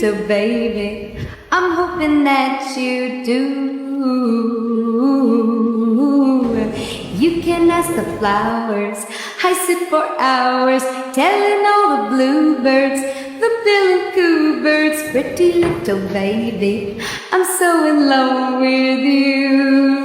little baby. I'm hoping that you do. You can ask the flowers. I sit for hours telling all the bluebirds, the bill and coo birds, pretty little baby, I'm so in love with you.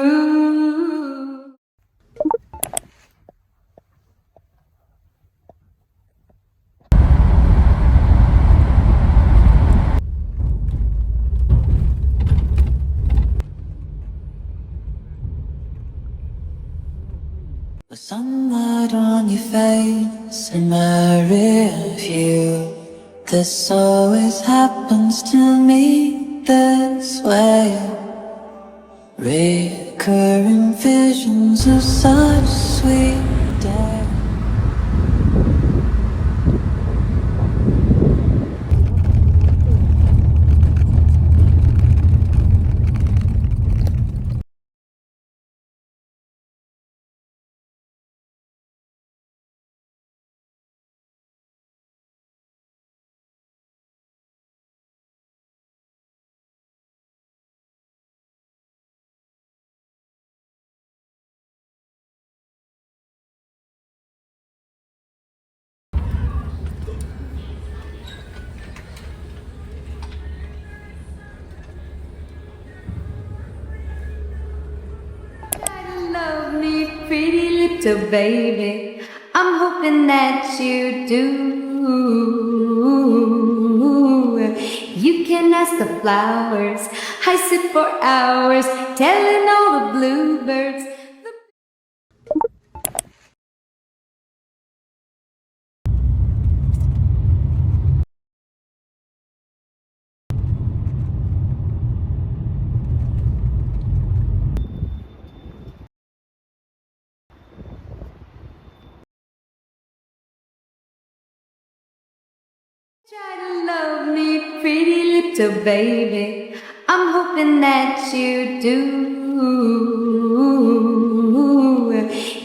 The sunlight on your face in my rear view. This always happens to me this way. Recurring visions of such sweet day. Love me, pretty little baby, I'm hoping that you do. You can ask the flowers. I sit for hours telling all the bluebirds. Try to love me, pretty little baby, I'm hoping that you do.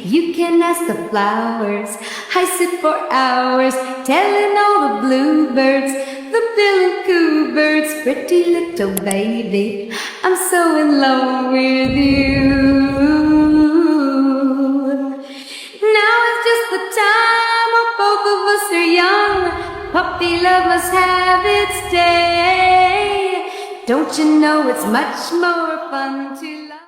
You can ask the flowers. I sit for hours telling all the bluebirds, the bill and coo birds, pretty little baby, I'm so in love with you. Now it's just the time when both of us are young. Puppy love must have its day. Don't you know it's much more fun to love?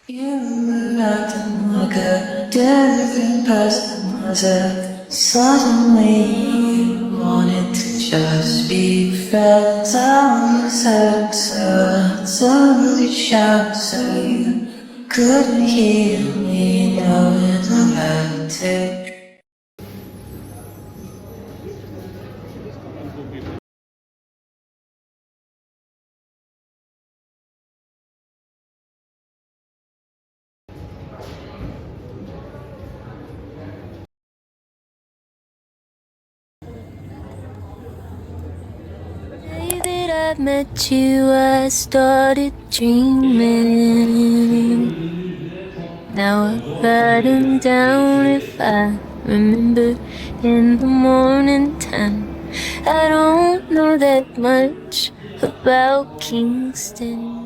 You acting like a different person was it? Suddenly you wanted to just be friends. I was absolutely shocked, so you couldn't hear me knowing about it. That I met you, I started dreaming. Now I've got him down if I remember in the morning time. I don't know that much about Kingston.